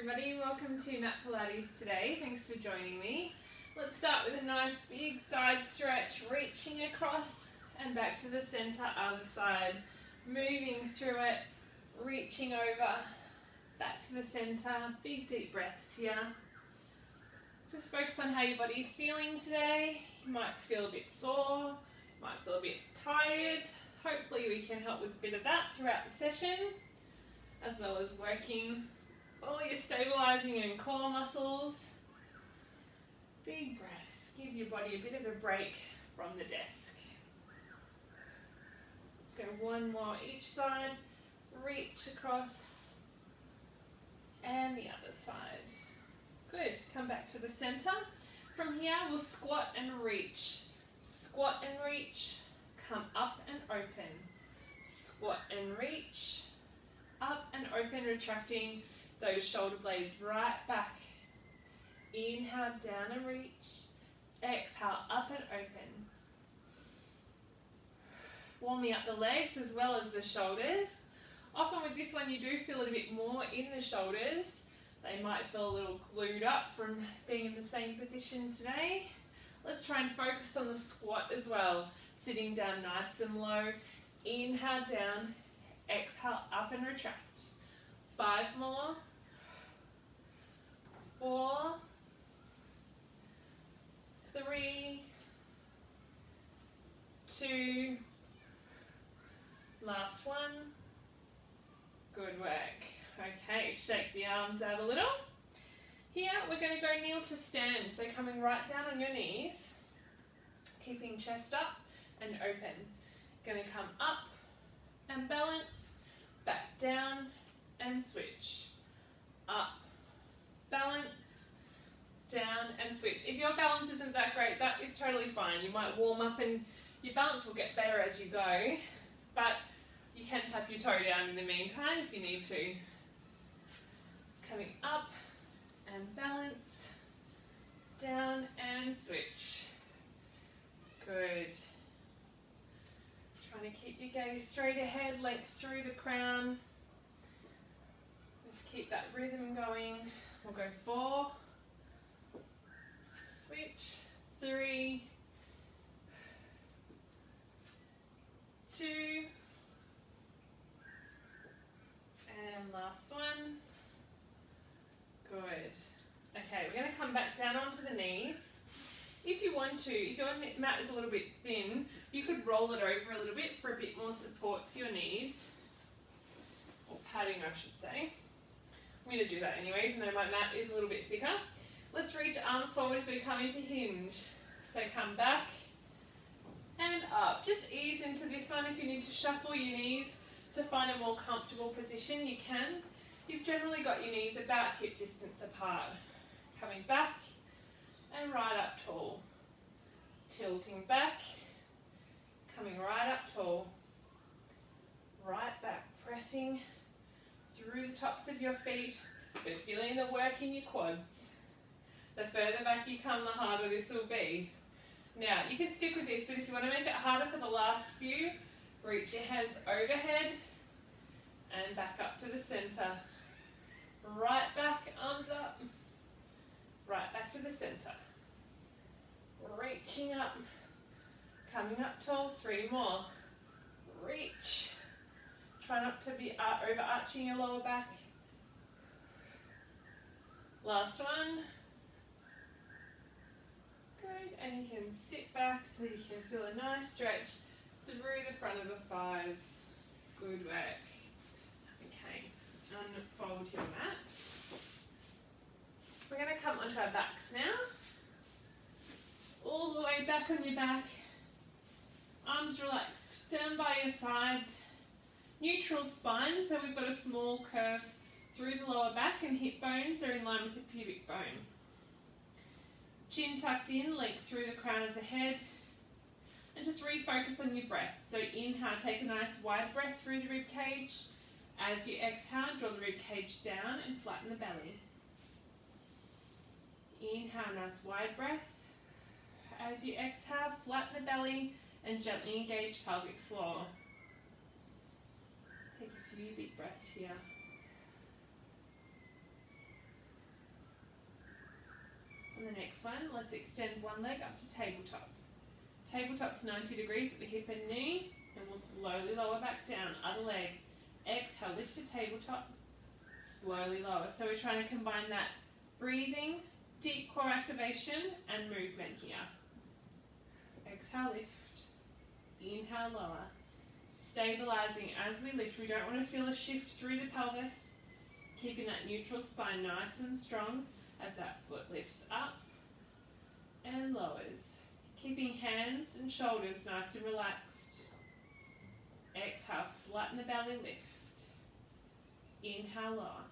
everybody, welcome to Mat Pilates today. Thanks for joining me. Let's start with a nice big side stretch, reaching across and back to the center, other side, moving through it, reaching over, back to the center, big deep breaths here. Just focus on how your body is feeling today. You might feel a bit sore, might feel a bit tired. Hopefully we can help with a bit of that throughout the session, as well as working all your stabilizing and core muscles. Big breaths, give your body a bit of a break from the desk. Let's go one more each side, reach across, and the other side. Good, come back to the center. From here we'll squat and reach, come up and open, squat and reach, up and open, retracting those shoulder blades right back. Inhale, down and reach. Exhale, up and open. Warming up the legs as well as the shoulders. Often with this one you do feel it a bit more in the shoulders. They might feel a little glued up from being in the same position today. Let's try and focus on the squat as well. Sitting down nice and low. Inhale, down. Exhale, up and retract. 5 more. 4, 3, 2, last one. Good work. Okay, shake the arms out a little. Here we're going to go kneel to stand, so coming right down on your knees, keeping chest up and open. Going to come up and balance, back down and switch. Up, balance, down and switch. If your balance isn't that great, that is totally fine. You might warm up and your balance will get better as you go, but you can tap your toe down in the meantime if you need to. Coming up and balance, down and switch. Good. Trying to keep your gaze straight ahead, length through the crown. Just keep that rhythm going. We'll go 4, switch, 3, 2, and last one. Good. Okay, we're going to come back down onto the knees. If you want to, if your mat is a little bit thin, you could roll it over a little bit for a bit more support for your knees, or padding I should say. I'm going to do that anyway, even though my mat is a little bit thicker. Let's reach arms forward as we come into hinge. So come back and up. Just ease into this one. If you need to shuffle your knees to find a more comfortable position, you can. You've generally got your knees about hip distance apart. Coming back and right up tall. Tilting back, coming right up tall. Right back, pressing through the tops of your feet, but feeling the work in your quads. The further back you come, the harder this will be. Now, you can stick with this, but if you want to make it harder for the last few, reach your hands overhead and back up to the center. Right back, arms up. Right back to the center. Reaching up, coming up tall, 3 more. Reach. Try not to be overarching your lower back. Last one. Good, and you can sit back so you can feel a nice stretch through the front of the thighs. Good work. Okay, unfold your mat. We're going to come onto our backs now. All the way back on your back. Arms relaxed down by your sides. Neutral spine, so we've got a small curve through the lower back and hip bones are in line with the pubic bone. Chin tucked in, length through the crown of the head. And just refocus on your breath. So inhale, take a nice wide breath through the rib cage. As you exhale, draw the rib cage down and flatten the belly. Inhale, nice wide breath. As you exhale, flatten the belly and gently engage pelvic floor. Take a few big breaths here. next one, let's extend one leg up to tabletop. Tabletop's 90 degrees at the hip and knee, and we'll slowly lower back down. Other leg. Exhale, lift to tabletop, slowly lower. So we're trying to combine that breathing, deep core activation, and movement here. Exhale, lift. Inhale, lower. Stabilizing as we lift. We don't want to feel a shift through the pelvis. Keeping that neutral spine nice and strong as that foot lifts up and lowers. Keeping hands and shoulders nice and relaxed. Exhale, flatten the belly, lift. Inhale, lower.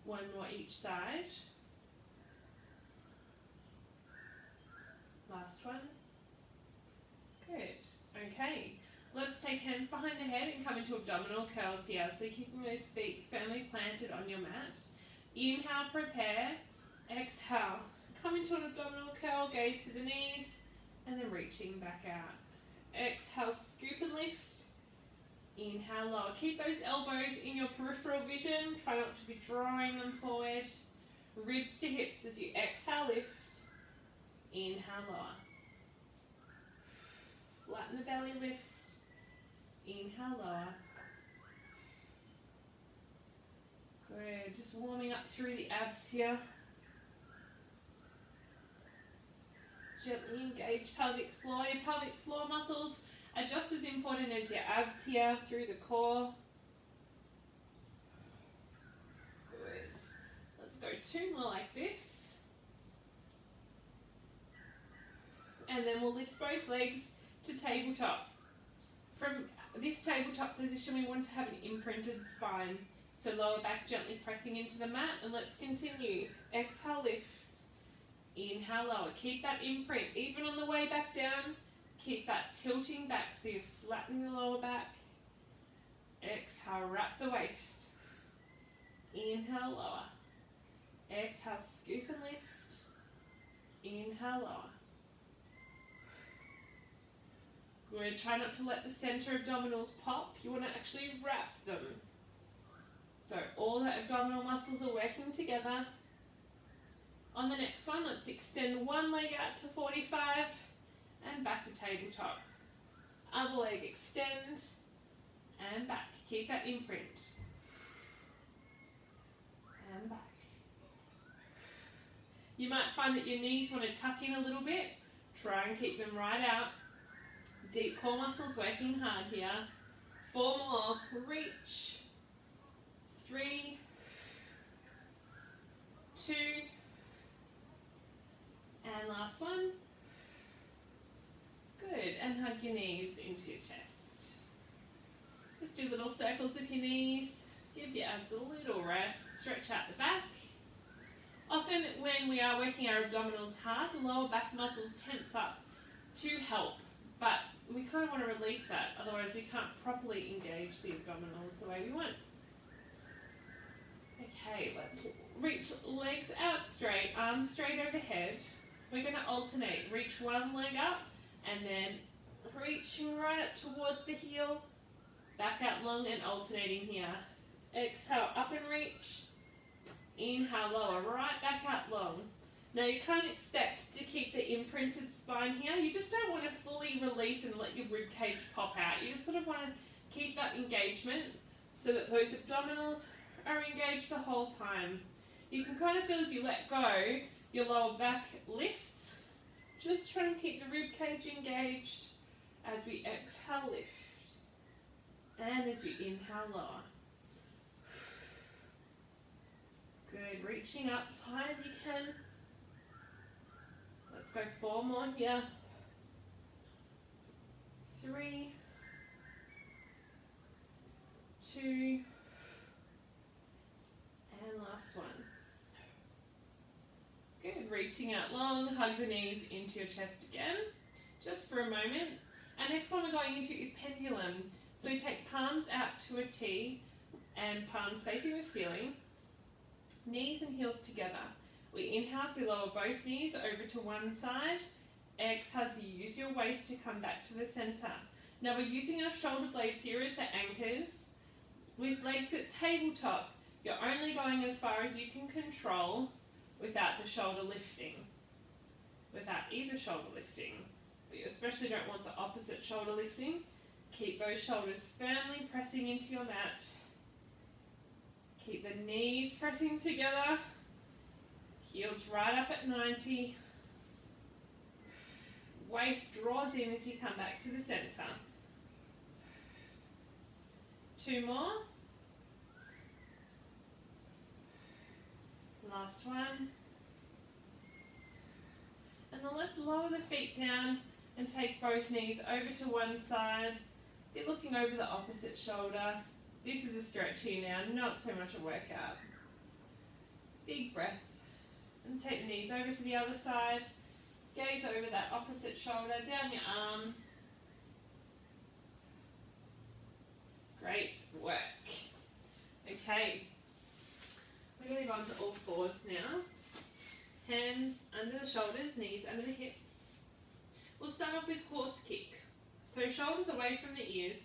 One more each side. Last one. Good. Okay. Let's take hands behind the head and come into abdominal curls here. So keeping those feet firmly planted on your mat. Inhale, prepare. Exhale. Come into an abdominal curl, gaze to the knees, and then reaching back out. Exhale, scoop and lift. Inhale, lower. Keep those elbows in your peripheral vision. Try not to be drawing them forward. Ribs to hips as you exhale, lift. Inhale, lower. Flatten the belly, lift. Inhale, lower. Good. Just warming up through the abs here. Gently engage pelvic floor. Your pelvic floor muscles are just as important as your abs here through the core. Good. Let's go 2 more like this. And then we'll lift both legs to tabletop. From this tabletop position, we want to have an imprinted spine. So lower back gently pressing into the mat, and let's continue. Exhale, lift. Inhale, lower. Keep that imprint. Even on the way back down, keep that tilting back so you're flattening the lower back. Exhale, wrap the waist. Inhale, lower. Exhale, scoop and lift. Inhale, lower. Good. Try not to let the center abdominals pop. You want to actually wrap them. So all the abdominal muscles are working together. On the next one, let's extend one leg out to 45 and back to tabletop. Other leg extend and back. Keep that imprint. And back. You might find that your knees want to tuck in a little bit. Try and keep them right out. Deep core muscles working hard here. 4 more. Reach. 3, 2, and last one. Good, and hug your knees into your chest. Just do little circles with your knees. Give your abs a little rest. Stretch out the back. Often when we are working our abdominals hard, the lower back muscles tense up to help, but we kind of want to release that, otherwise we can't properly engage the abdominals the way we want. Okay, let's reach legs out straight, arms straight overhead. We're going to alternate. Reach one leg up and then reaching right up towards the heel. Back out long and alternating here. Exhale, up and reach. Inhale, lower, right back out long. Now you can't expect to keep the imprinted spine here. You just don't want to fully release and let your rib cage pop out. You just sort of want to keep that engagement so that those abdominals are engaged the whole time. You can kind of feel as you let go, your lower back lifts. Just try and keep the rib cage engaged as we exhale, lift. And as you inhale, lower. Good, reaching up as high as you can. Let's go 4 more here. 3, 2, and last one. Good, reaching out long, hug the knees into your chest again, just for a moment. And next one we're going into is pendulum. So we take palms out to a T and palms facing the ceiling, knees and heels together. We inhale as we lower both knees over to one side. Exhale as you use your waist to come back to the center. Now we're using our shoulder blades here as the anchors. With legs at tabletop, you're only going as far as you can control without the shoulder lifting. Without either shoulder lifting. But you especially don't want the opposite shoulder lifting. Keep those shoulders firmly pressing into your mat. Keep the knees pressing together. Heels right up at 90. Waist draws in as you come back to the center. 2 more. Last one. And then let's lower the feet down and take both knees over to one side. You're looking over the opposite shoulder. This is a stretch here now, not so much a workout. Big breath. And take the knees over to the other side. Gaze over that opposite shoulder, down your arm. Great work. Okay, we're going to move on to all fours now. Hands under the shoulders, knees under the hips. We'll start off with horse kick. So shoulders away from the ears.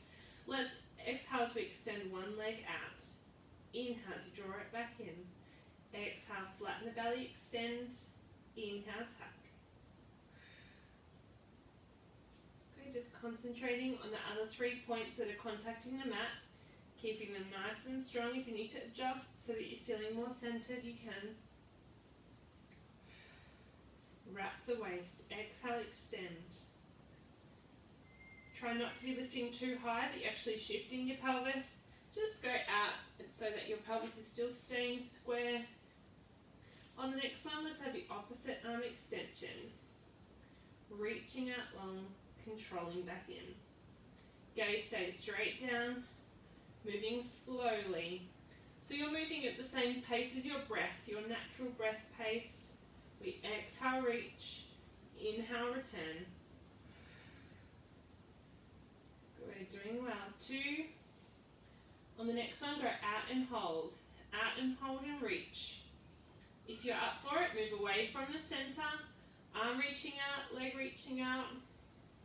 Let's exhale as we extend one leg out. Inhale as you draw it back in. Exhale, flatten the belly, extend. Inhale, tuck. Okay, just concentrating on the other 3 points that are contacting the mat. Keeping them nice and strong. If you need to adjust so that you're feeling more centered, you can. Wrap the waist. Exhale, extend. Try not to be lifting too high that you're actually shifting your pelvis. Just go out so that your pelvis is still staying square. On the next one, let's have the opposite arm extension. Reaching out long, controlling back in. Gaze stays straight down, moving slowly. So you're moving at the same pace as your breath, your natural breath pace. We exhale, reach, inhale, return. We're doing well. 2. On the next one, go out and hold. Out and hold and reach. If you're up for it, move away from the center. Arm reaching out, leg reaching out.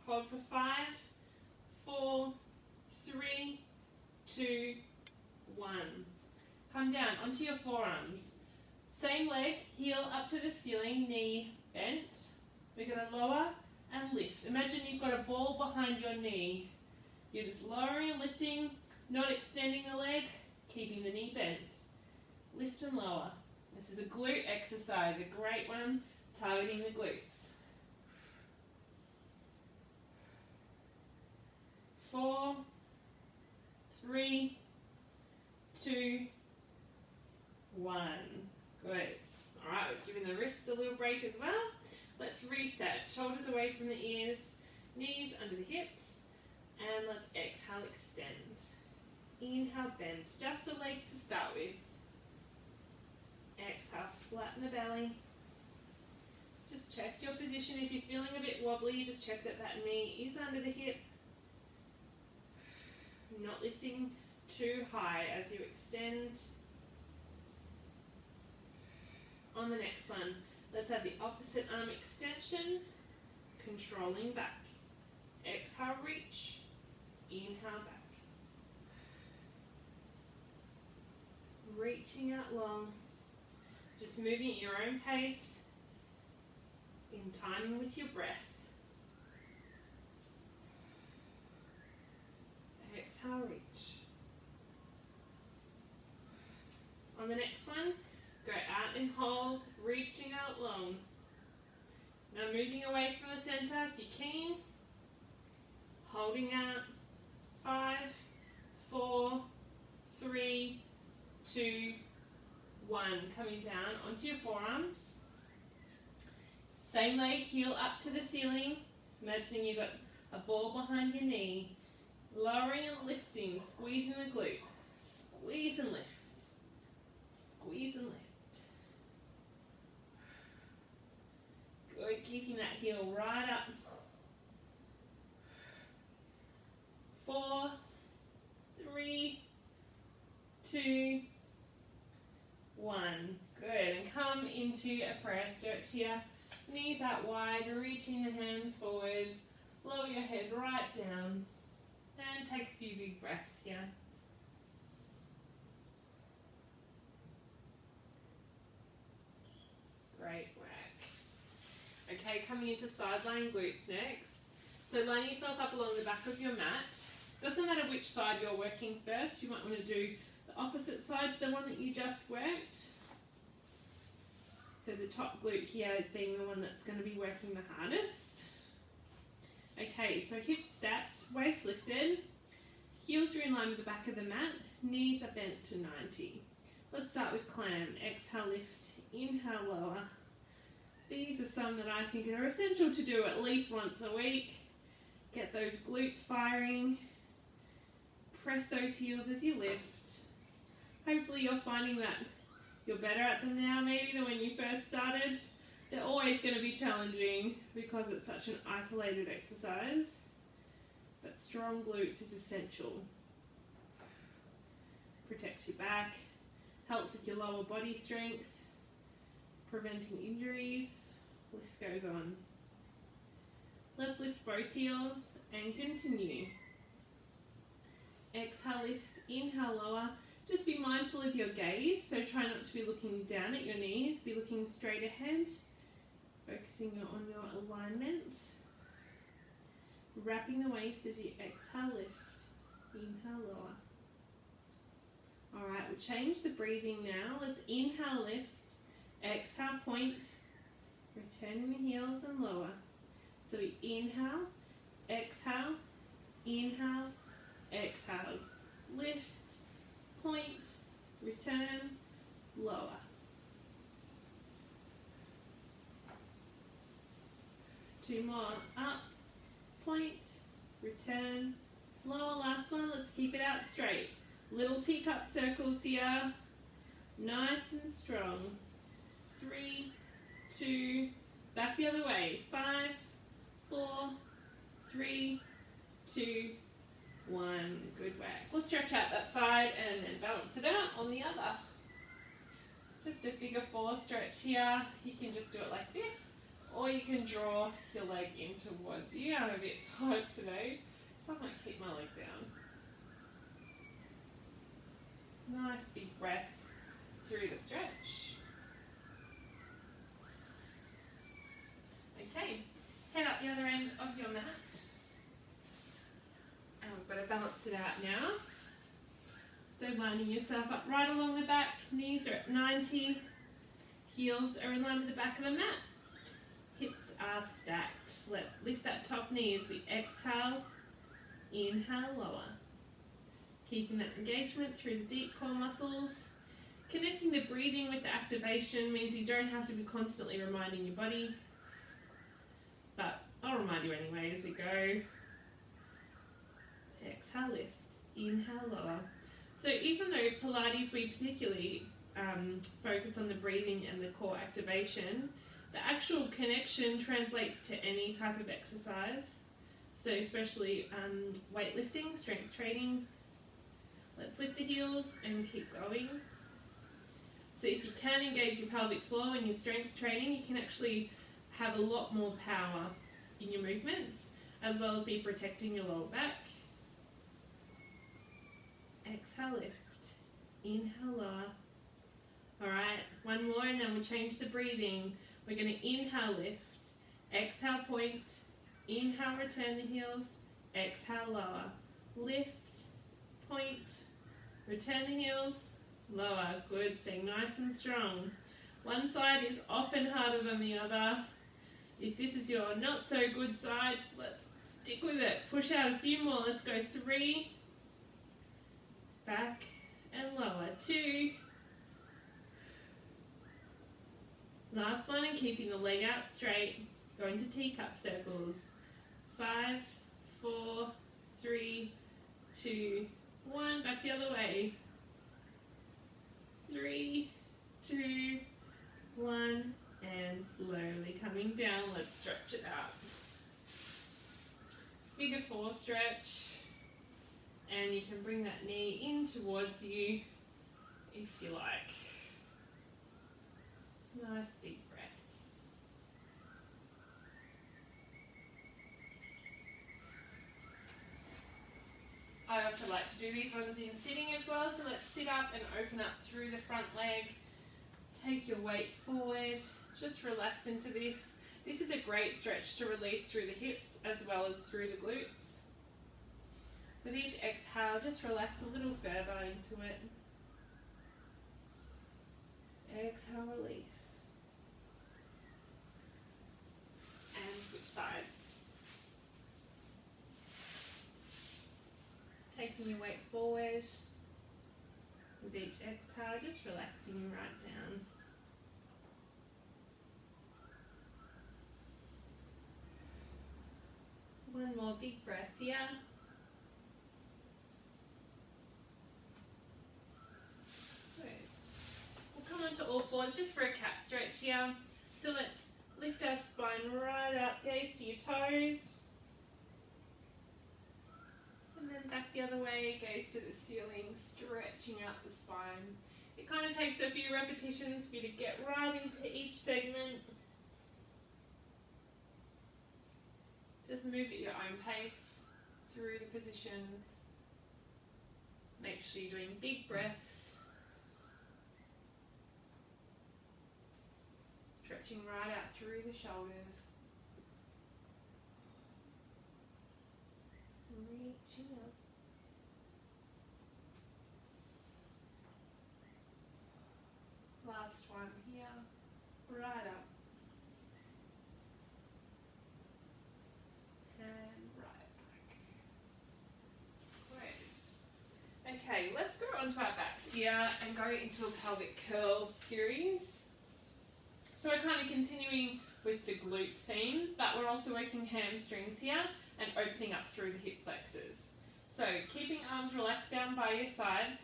Hold for 5, 4, 3, 2, 1. Come down onto your forearms. Same leg, heel up to the ceiling, knee bent. We're going to lower and lift. Imagine you've got a ball behind your knee. You're just lowering and lifting, not extending the leg, keeping the knee bent. Lift and lower. This is a glute exercise, a great one, targeting the glutes. 4, 3, 2, 1. Good. Alright, we've given the wrists a little break as well. Let's reset. Shoulders away from the ears, knees under the hips, and let's exhale, extend. Inhale, bend. Just the leg to start with. Exhale, flatten the belly. Just check your position. If you're feeling a bit wobbly, just check that that knee is under the hip. Not lifting too high as you extend. On the next one, let's have the opposite arm extension, controlling back. Exhale, reach. Inhale, back. Reaching out long. Just moving at your own pace, in timing with your breath. Exhale, reach. On the next one, go out and hold, reaching out long. Now moving away from the center if you're keen. Holding out. 5, 4, 3, 2, 1. Coming down onto your forearms. Same leg, heel up to the ceiling. Imagining you've got a ball behind your knee. Lowering and lifting, squeezing the glute. Squeeze and lift. Squeeze and lift. Good, keeping that heel right up. 4, 3, 2, 1. Good, and come into a prayer stretch here. Knees out wide, reaching the hands forward. Lower your head right down. And take a few big breaths here. coming into side lying glutes next. So line yourself up along the back of your mat. Doesn't matter which side you're working first, you might want to do the opposite side to the one that you just worked. So the top glute here is being the one that's going to be working the hardest. Okay, so hips stacked, waist lifted, heels are in line with the back of the mat, knees are bent to 90. Let's start with clam. Exhale, lift, inhale, lower. These are some that I think are essential to do at least once a week. Get those glutes firing. Press those heels as you lift. Hopefully you're finding that you're better at them now maybe than when you first started. They're always going to be challenging because it's such an isolated exercise. But strong glutes is essential. Protects your back, helps with your lower body strength, preventing injuries. List goes on. Let's lift both heels and continue. Exhale, lift, inhale, lower. Just be mindful of your gaze, so try not to be looking down at your knees, be looking straight ahead, focusing on your alignment. Wrapping the waist as you exhale, lift, inhale, lower. Alright, we'll change the breathing now. Let's inhale, lift, exhale, point, returning the heels and lower. So we inhale, exhale, lift, point, return, lower. Two more, up, point, return, lower. Last one, let's keep it out straight. Little teacup circles here, nice and strong. 3, 2, back the other way. 5, 4, 3, 2, 1. Good work. We'll stretch out that side and then balance it out on the other. Just a figure 4 stretch here. You can just do it like this, or you can draw your leg in towards you. I'm a bit tight today, so I might keep my leg down. Nice big breaths through the stretch. Okay, head up the other end of your mat. And we've got to balance it out now. So lining yourself up right along the back, knees are at 90, heels are in line with the back of the mat. Hips are stacked. Let's lift that top knee as we exhale, inhale, lower. Keeping that engagement through the deep core muscles. Connecting the breathing with the activation means you don't have to be constantly reminding your body, but I'll remind you anyway as we go. Exhale, lift, inhale, lower. So even though Pilates, we particularly focus on the breathing and the core activation, the actual connection translates to any type of exercise. So especially weightlifting, strength training. Let's lift the heels and keep going. So if you can engage your pelvic floor in your strength training, you can actually have a lot more power in your movements, as well as be protecting your lower back. Exhale, lift, inhale, lower. Alright, one more and then we'll change the breathing. We're going to inhale, lift, exhale, point, inhale, return the heels, exhale, lower, lift, point, return the heels, lower. Good, staying nice and strong. One side is often harder than the other. If this is your not so good side, let's stick with it. Push out a few more. Let's go 3, back and lower, 2. Last one, and keeping the leg out straight. Going to teacup circles. 5, 4, 3, 2, 1. Back the other way. 3, 2, 1. And slowly coming down. Let's stretch it out. Figure 4 stretch. And you can bring that knee in towards you if you like. Nice deep breaths. I also like to do these ones in sitting as well, so let's sit up and open up through the front leg. Take your weight forward, just relax into this. This is a great stretch to release through the hips as well as through the glutes. With each exhale, just relax a little further into it. Exhale, release. And switch sides. Taking your weight forward. With each exhale, just relaxing right down. One more big breath here. Good. We'll come onto all fours just for a cat stretch here. So let's lift our spine right up, gaze to your toes. And then back the other way, gaze to the ceiling, stretching out the spine. It kind of takes a few repetitions for you to get right into each segment. Just move at your own pace through the positions. Make sure you're doing big breaths. Stretching right out through the shoulders. Reaching up. Last one here. Right up. Okay, let's go onto our backs here and go into a pelvic curl series. So we're kind of continuing with the glute theme, but we're also working hamstrings here and opening up through the hip flexors. So keeping arms relaxed down by your sides.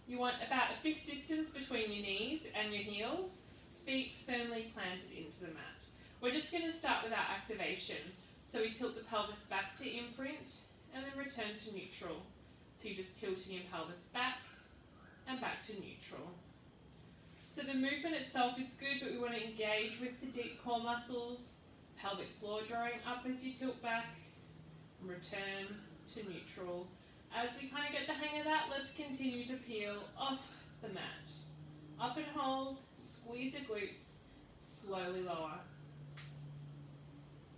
You want about a fist distance between your knees and your heels, feet firmly planted into the mat. We're just going to start with our activation. So we tilt the pelvis back to imprint and then return to neutral. So you're just tilting your pelvis back and back to neutral. So the movement itself is good, but we want to engage with the deep core muscles, pelvic floor drawing up as you tilt back, and return to neutral. As we kind of get the hang of that, let's continue to peel off the mat. Up and hold, squeeze the glutes, slowly lower.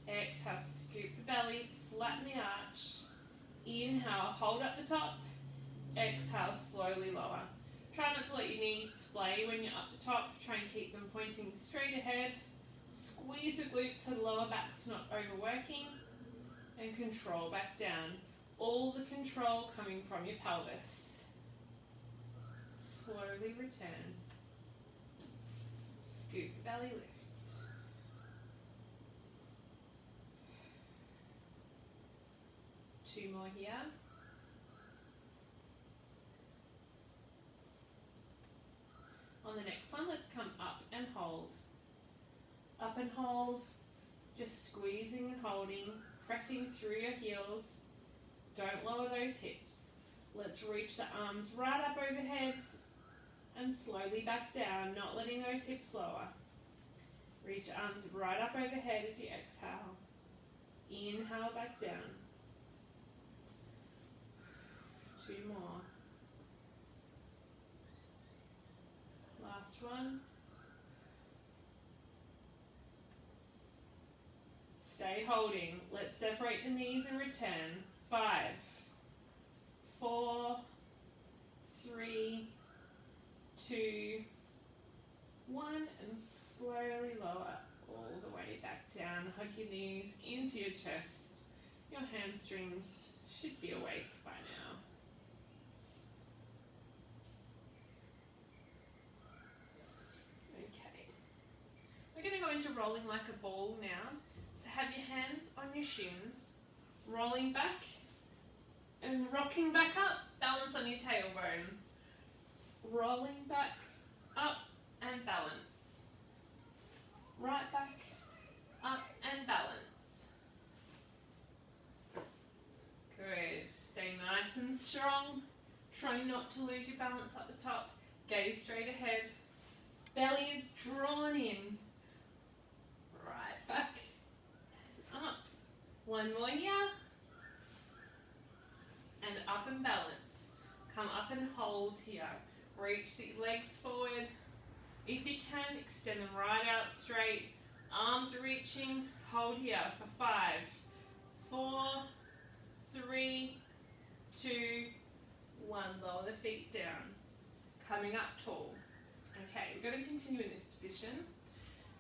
Exhale, scoop the belly, flatten the arch. Inhale, hold up the top. Exhale, slowly lower. Try not to let your knees splay when you're up the top. Try and keep them pointing straight ahead. Squeeze the glutes so the lower back's not overworking. And control back down. All the control coming from your pelvis. Slowly return. Scoop the belly, lift. Two more here. On the next one, let's come up and hold. Up and hold, just squeezing and holding, pressing through your heels. Don't lower those hips. Let's reach the arms right up overhead and slowly back down, not letting those hips lower. Reach arms right up overhead as you exhale. Inhale back down. Two more. Last one. Stay holding. Let's separate the knees and return. 5, 4, 3, 2, 1, and slowly lower all the way back down. Hug your knees into your chest. Your hamstrings should be awake by now. Okay. We're going to go into rolling like a ball now. So have your hands on your shins, rolling back and rocking back up. Balance on your tailbone. Rolling back, up and balance. Right back, up and balance. Good. Stay nice and strong. Try not to lose your balance at the top. Gaze straight ahead. Belly is drawn in. Right back and up. One more here. And up and balance. Come up and hold here. Reach the legs forward. If you can, extend them right out straight. Arms are reaching. Hold here for 5, 4, 3, 2, 1. Lower the feet down. Coming up tall. Okay, we're going to continue in this position.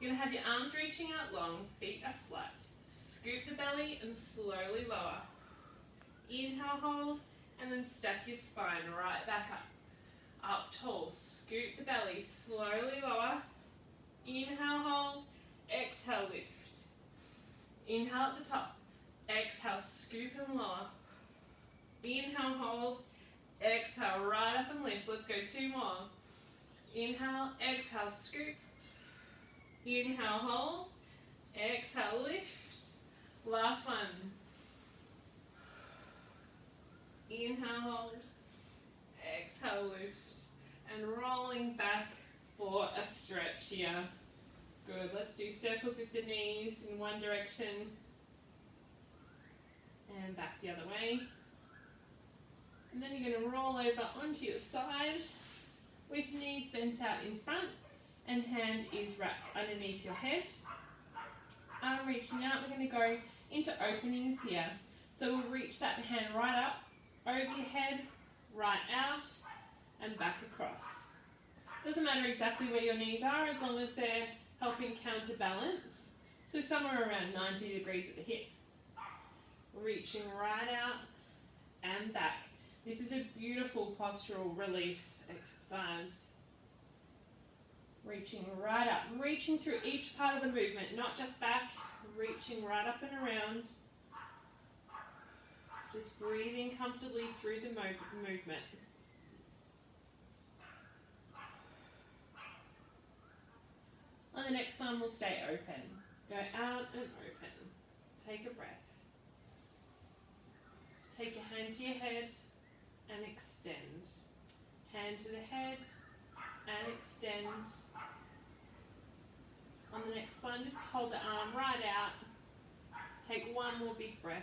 You're going to have your arms reaching out long, feet are flat. Scoop the belly and slowly lower. Inhale, hold, and then stack your spine right back up. Up tall, scoop the belly, slowly lower. Inhale, hold, exhale, lift. Inhale at the top, exhale, scoop and lower. Inhale, hold, exhale, right up and lift. Let's go 2 more. Inhale, exhale, scoop. Inhale, hold, exhale, lift. Last one. Inhale, hold, exhale, lift. And rolling back for a stretch here. Good, let's do circles with the knees in one direction and back the other way. And then you're going to roll over onto your side with knees bent out in front and hand is wrapped underneath your head. Arm reaching out, we're going to go into openings here. So we'll reach that hand right up, over your head, right out and back across. Doesn't matter exactly where your knees are as long as they're helping counterbalance. So somewhere around 90 degrees at the hip. Reaching right out and back. This is a beautiful postural release exercise. Reaching right up, reaching through each part of the movement, not just back, reaching right up and around. Just breathing comfortably through the movement. On the next one, we'll stay open. Go out and open. Take a breath. Take your hand to your head and extend. Hand to the head and extend. On the next one, just hold the arm right out. Take one more big breath.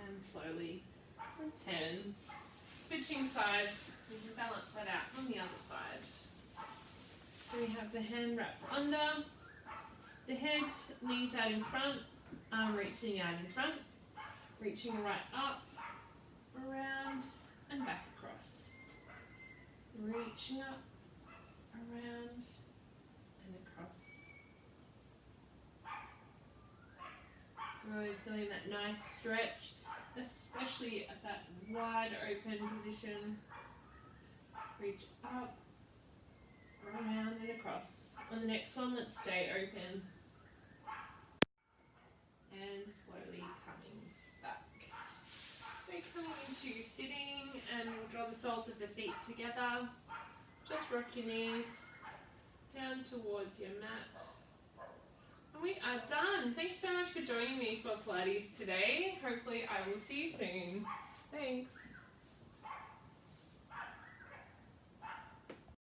And slowly return. Switching sides, you can balance that out on the other side. So we have the hand wrapped under, the head, knees out in front, arm reaching out in front, reaching right up, around and back across. Reaching up, around and across. Good, feeling that nice stretch, especially at that wide open position. Reach up, around and across. On the next one, let's stay open. And slowly coming back. So coming into sitting and we'll draw the soles of the feet together. Just rock your knees down towards your mat. And we are done. Thanks so much for joining me for Pilates today. Hopefully I will see you soon. Thanks.